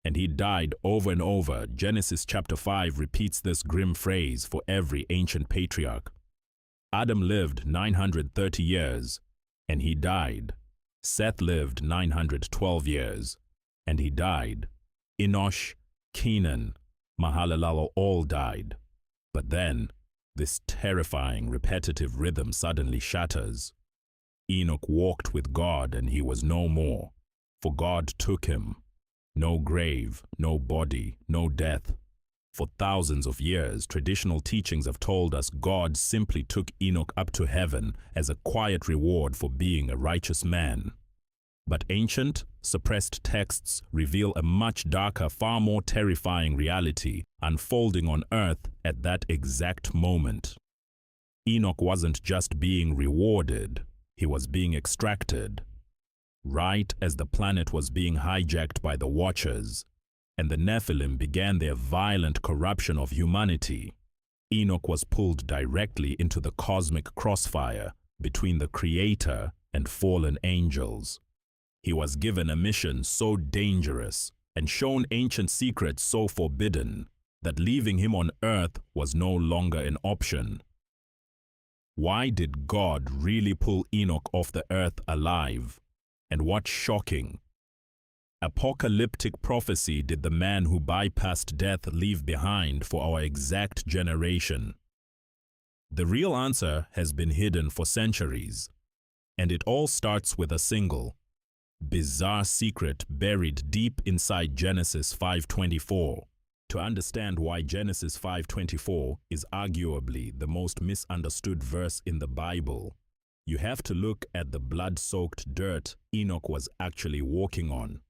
and he died over and over. Genesis chapter 5 repeats this grim phrase for every ancient patriarch. Adam lived 930 years, and he died. Seth lived 912 years, and he died. Enosh, Kenan, Mahalalel all died. But then, this terrifying repetitive rhythm suddenly shatters. Enoch walked with God, and he was no more, for God took him. No grave, no body, no death. For thousands of years, traditional teachings have told us God simply took Enoch up to heaven as a quiet reward for being a righteous man. But ancient, suppressed texts reveal a much darker, far more terrifying reality unfolding on earth at that exact moment. Enoch wasn't just being rewarded, he was being extracted. Right as the planet was being hijacked by the Watchers, and the Nephilim began their violent corruption of humanity, Enoch was pulled directly into the cosmic crossfire between the Creator and fallen angels. He was given a mission so dangerous and shown ancient secrets so forbidden that leaving him on earth was no longer an option. Why did God really pull Enoch off the earth alive? And what shocking, apocalyptic prophecy did the man who bypassed death leave behind for our exact generation? The real answer has been hidden for centuries, and it all starts with a single, bizarre secret buried deep inside Genesis 5:24. To understand why Genesis 5:24 is arguably the most misunderstood verse in the Bible, you have to look at the blood-soaked dirt Enoch was actually walking on.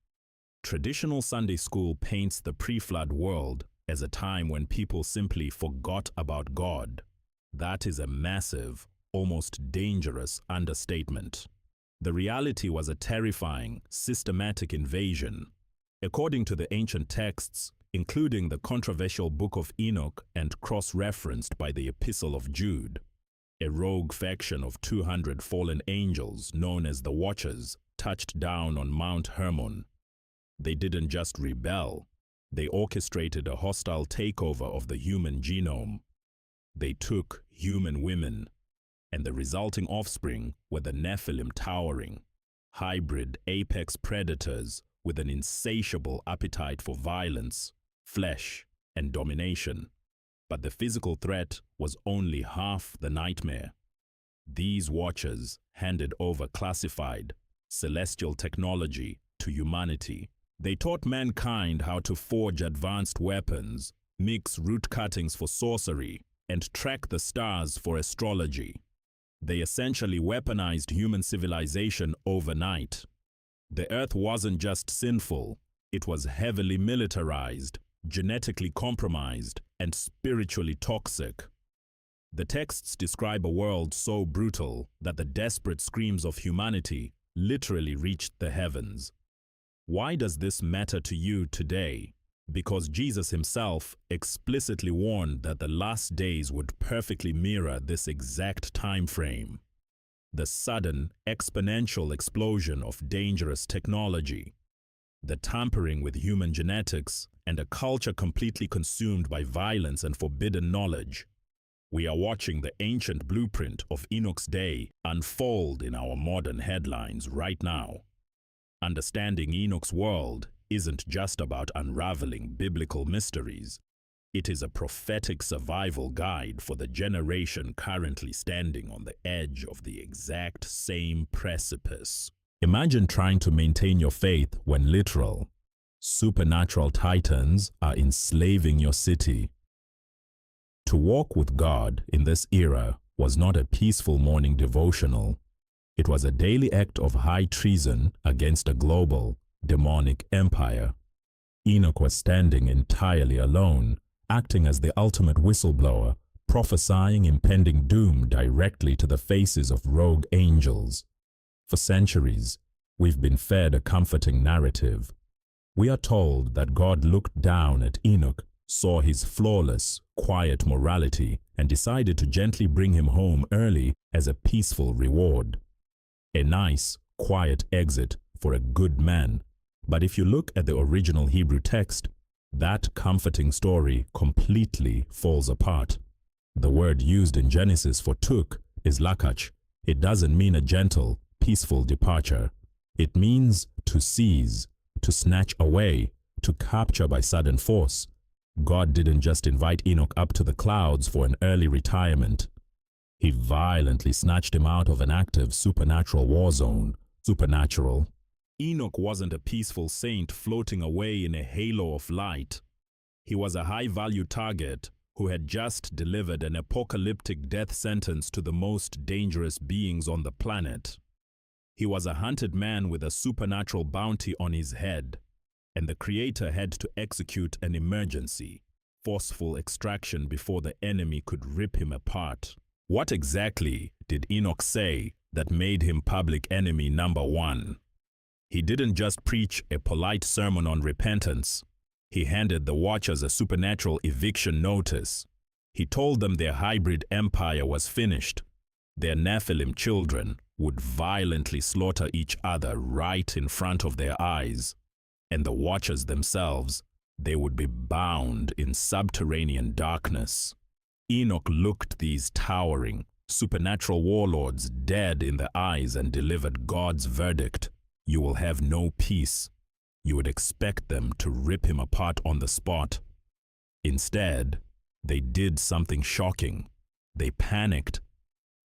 Traditional Sunday school paints the pre-flood world as a time when people simply forgot about God. That is a massive, almost dangerous understatement. The reality was a terrifying, systematic invasion. According to the ancient texts, including the controversial Book of Enoch and cross-referenced by the Epistle of Jude, a rogue faction of 200 fallen angels known as the Watchers touched down on Mount Hermon. They didn't just rebel, they orchestrated a hostile takeover of the human genome. They took human women, and the resulting offspring were the Nephilim, towering, hybrid apex predators with an insatiable appetite for violence, flesh, and domination. But the physical threat was only half the nightmare. These Watchers handed over classified, celestial technology to humanity. They taught mankind how to forge advanced weapons, mix root cuttings for sorcery, and track the stars for astrology. They essentially weaponized human civilization overnight. The earth wasn't just sinful, it was heavily militarized, genetically compromised, and spiritually toxic. The texts describe a world so brutal that the desperate screams of humanity literally reached the heavens. Why does this matter to you today? Because Jesus himself explicitly warned that the last days would perfectly mirror this exact time frame. The sudden, exponential explosion of dangerous technology, the tampering with human genetics, and a culture completely consumed by violence and forbidden knowledge. We are watching the ancient blueprint of Enoch's day unfold in our modern headlines right now. Understanding Enoch's world isn't just about unraveling biblical mysteries. It is a prophetic survival guide for the generation currently standing on the edge of the exact same precipice. Imagine trying to maintain your faith when literal, supernatural titans are enslaving your city. To walk with God in this era was not a peaceful morning devotional. It was a daily act of high treason against a global, demonic empire. Enoch was standing entirely alone, acting as the ultimate whistleblower, prophesying impending doom directly to the faces of rogue angels. For centuries, we've been fed a comforting narrative. We are told that God looked down at Enoch, saw his flawless, quiet morality, and decided to gently bring him home early as a peaceful reward. A nice, quiet exit for a good man. But if you look at the original Hebrew text, that comforting story completely falls apart. The word used in Genesis for took is lakach. It doesn't mean a gentle, peaceful departure. It means to seize, to snatch away, to capture by sudden force. God didn't just invite Enoch up to the clouds for an early retirement. He violently snatched him out of an active supernatural war zone. Supernatural. Enoch wasn't a peaceful saint floating away in a halo of light. He was a high-value target who had just delivered an apocalyptic death sentence to the most dangerous beings on the planet. He was a hunted man with a supernatural bounty on his head, and the Creator had to execute an emergency, forceful extraction before the enemy could rip him apart. What exactly did Enoch say that made him public enemy number one? He didn't just preach a polite sermon on repentance. He handed the watchers a supernatural eviction notice. He told them their hybrid empire was finished. Their Nephilim children would violently slaughter each other right in front of their eyes. And the watchers themselves, they would be bound in subterranean darkness. Enoch looked these towering, supernatural warlords dead in the eyes and delivered God's verdict. You will have no peace. You would expect them to rip him apart on the spot. Instead, they did something shocking. They panicked.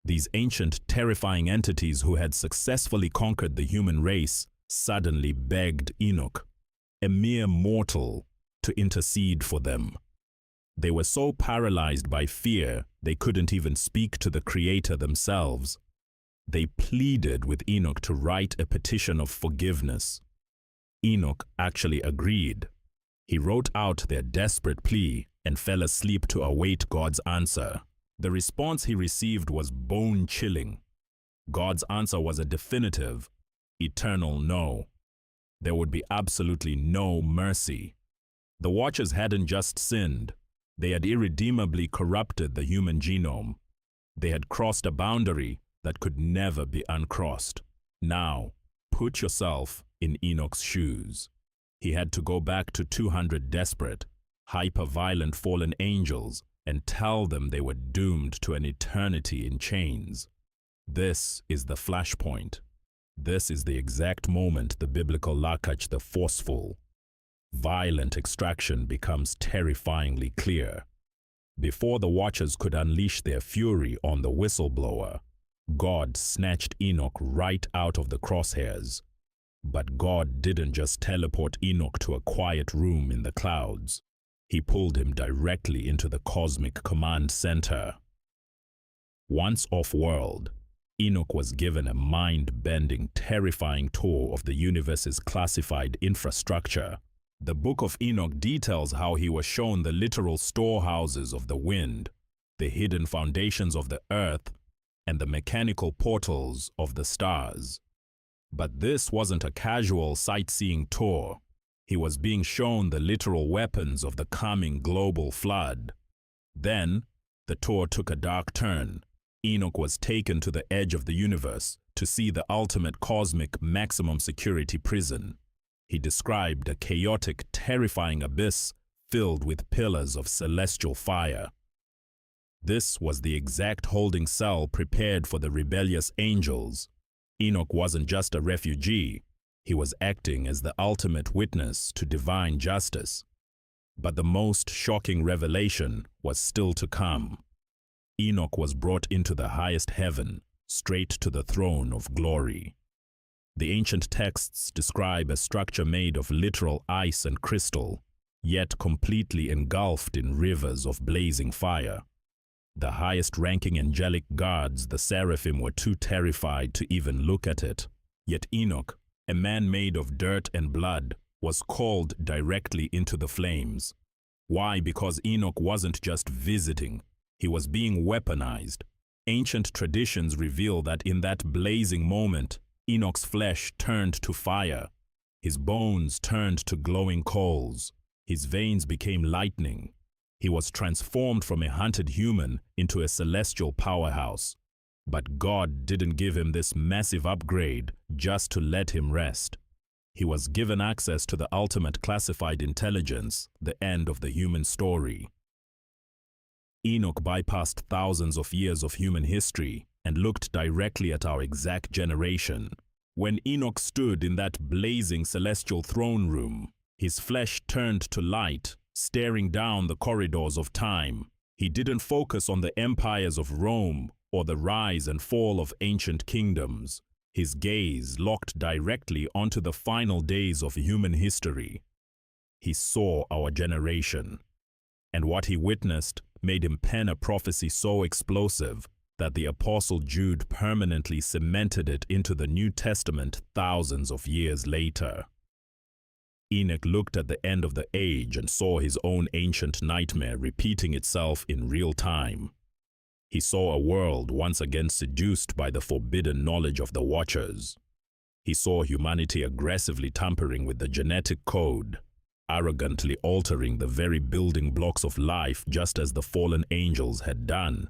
These ancient, terrifying entities who had successfully conquered the human race suddenly begged Enoch, a mere mortal, to intercede for them. They were so paralyzed by fear they couldn't even speak to the Creator themselves. They pleaded with Enoch to write a petition of forgiveness. Enoch actually agreed. He wrote out their desperate plea and fell asleep to await God's answer. The response he received was bone-chilling. God's answer was a definitive, eternal no. There would be absolutely no mercy. The Watchers hadn't just sinned. They had irredeemably corrupted the human genome. They had crossed a boundary that could never be uncrossed. Now, put yourself in Enoch's shoes. He had to go back to 200 desperate, hyper-violent fallen angels and tell them they were doomed to an eternity in chains. This is the flashpoint. This is the exact moment the biblical lakach, the forceful, violent extraction, becomes terrifyingly clear. Before the Watchers could unleash their fury on the whistleblower, God snatched Enoch right out of the crosshairs. But God didn't just teleport Enoch to a quiet room in the clouds. He pulled him directly into the cosmic command center. Once off-world, Enoch was given a mind-bending, terrifying tour of the universe's classified infrastructure. The Book of Enoch details how he was shown the literal storehouses of the wind, the hidden foundations of the earth, and the mechanical portals of the stars. But this wasn't a casual sightseeing tour. He was being shown the literal weapons of the coming global flood. Then, the tour took a dark turn. Enoch was taken to the edge of the universe to see the ultimate cosmic maximum security prison. He described a chaotic, terrifying abyss filled with pillars of celestial fire. This was the exact holding cell prepared for the rebellious angels. Enoch wasn't just a refugee. He was acting as the ultimate witness to divine justice. But the most shocking revelation was still to come. Enoch was brought into the highest heaven, straight to the throne of glory. The ancient texts describe a structure made of literal ice and crystal, yet completely engulfed in rivers of blazing fire. The highest-ranking angelic guards, the seraphim, were too terrified to even look at it. Yet Enoch, a man made of dirt and blood, was called directly into the flames. Why? Because Enoch wasn't just visiting. He was being weaponized. Ancient traditions reveal that in that blazing moment, Enoch's flesh turned to fire. His bones turned to glowing coals. His veins became lightning. He was transformed from a hunted human into a celestial powerhouse. But God didn't give him this massive upgrade just to let him rest. He was given access to the ultimate classified intelligence, the end of the human story. Enoch bypassed thousands of years of human history and looked directly at our exact generation. When Enoch stood in that blazing celestial throne room, his flesh turned to light, staring down the corridors of time. He didn't focus on the empires of Rome or the rise and fall of ancient kingdoms. His gaze locked directly onto the final days of human history. He saw our generation, and what he witnessed made him pen a prophecy so explosive that the Apostle Jude permanently cemented it into the New Testament thousands of years later. Enoch looked at the end of the age and saw his own ancient nightmare repeating itself in real time. He saw a world once again seduced by the forbidden knowledge of the Watchers. He saw humanity aggressively tampering with the genetic code, arrogantly altering the very building blocks of life just as the fallen angels had done.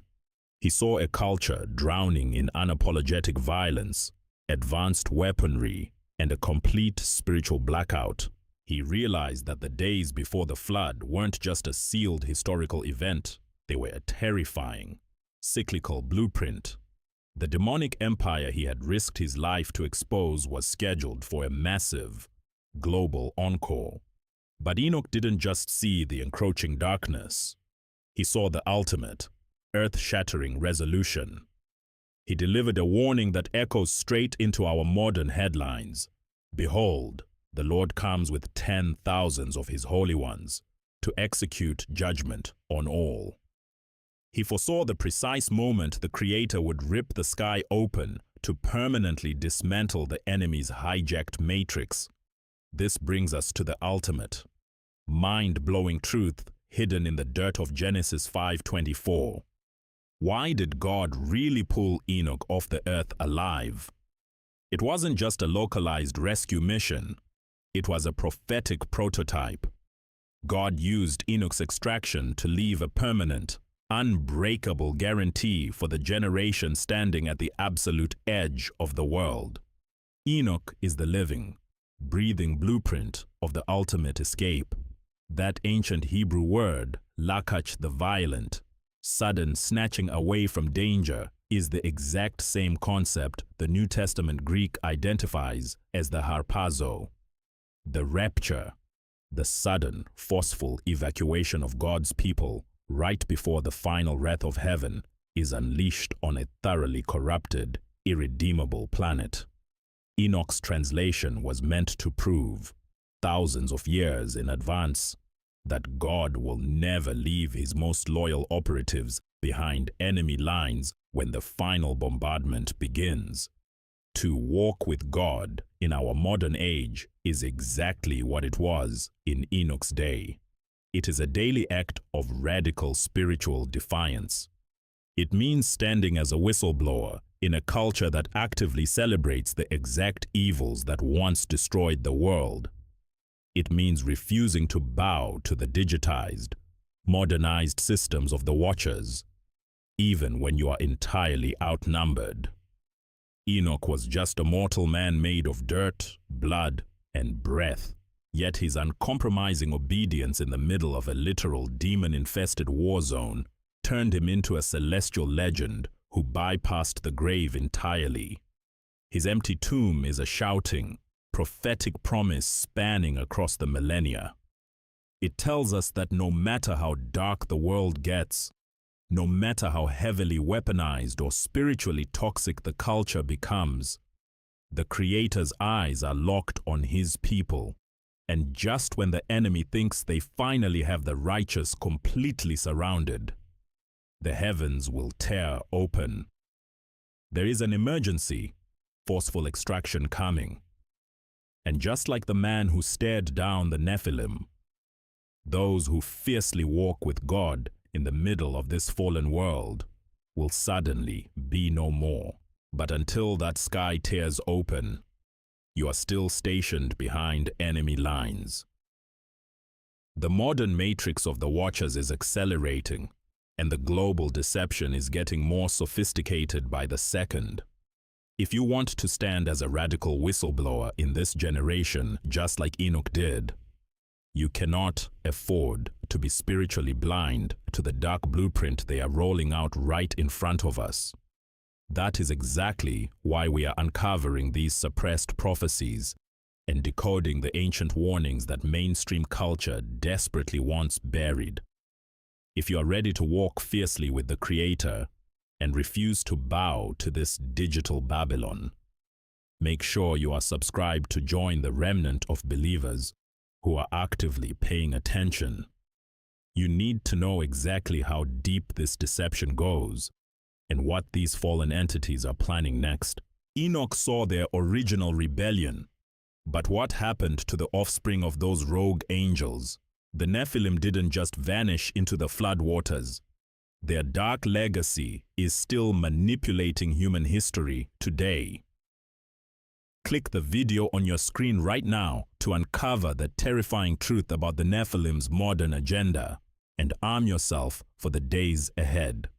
He saw a culture drowning in unapologetic violence, advanced weaponry, and a complete spiritual blackout. He realized that the days before the flood weren't just a sealed historical event, they were a terrifying, cyclical blueprint. The demonic empire he had risked his life to expose was scheduled for a massive, global encore. But Enoch didn't just see the encroaching darkness. He saw the ultimate, earth-shattering resolution. He delivered a warning that echoes straight into our modern headlines. Behold, the Lord comes with 10,000s of his holy ones to execute judgment on all. He foresaw the precise moment the Creator would rip the sky open to permanently dismantle the enemy's hijacked matrix. This brings us to the ultimate, mind-blowing truth hidden in the dirt of Genesis 5:24. Why did God really pull Enoch off the earth alive? It wasn't just a localized rescue mission. It was a prophetic prototype. God used Enoch's extraction to leave a permanent, unbreakable guarantee for the generation standing at the absolute edge of the world. Enoch is the living, breathing blueprint of the ultimate escape. That ancient Hebrew word, lakach the violent, sudden snatching away from danger, is the exact same concept the New Testament Greek identifies as the harpazo. The rapture, the sudden, forceful evacuation of God's people right before the final wrath of heaven is unleashed on a thoroughly corrupted, irredeemable planet. Enoch's translation was meant to prove, thousands of years in advance, that God will never leave his most loyal operatives behind enemy lines when the final bombardment begins. To walk with God in our modern age is exactly what it was in Enoch's day. It is a daily act of radical spiritual defiance. It means standing as a whistleblower in a culture that actively celebrates the exact evils that once destroyed the world. It means refusing to bow to the digitized, modernized systems of the Watchers, even when you are entirely outnumbered. Enoch was just a mortal man made of dirt, blood, and breath, yet his uncompromising obedience in the middle of a literal demon-infested war zone turned him into a celestial legend who bypassed the grave entirely. His empty tomb is a shouting, prophetic promise spanning across the millennia. It tells us that no matter how dark the world gets, no matter how heavily weaponized or spiritually toxic the culture becomes, the Creator's eyes are locked on his people. And just when the enemy thinks they finally have the righteous completely surrounded, the heavens will tear open. There is an emergency, forceful extraction coming. And just like the man who stared down the Nephilim, those who fiercely walk with God in the middle of this fallen world will suddenly be no more. But until that sky tears open, you are still stationed behind enemy lines. The modern matrix of the Watchers is accelerating, and the global deception is getting more sophisticated by the second. If you want to stand as a radical whistleblower in this generation, just like Enoch did, you cannot afford to be spiritually blind to the dark blueprint they are rolling out right in front of us. That is exactly why we are uncovering these suppressed prophecies and decoding the ancient warnings that mainstream culture desperately wants buried. If you are ready to walk fiercely with the Creator and refuse to bow to this digital Babylon, make sure you are subscribed to join the remnant of believers who are actively paying attention. You need to know exactly how deep this deception goes and what these fallen entities are planning next. Enoch saw their original rebellion, but what happened to the offspring of those rogue angels? The Nephilim didn't just vanish into the flood waters. Their dark legacy is still manipulating human history today. Click the video on your screen right now to uncover the terrifying truth about the Nephilim's modern agenda and arm yourself for the days ahead.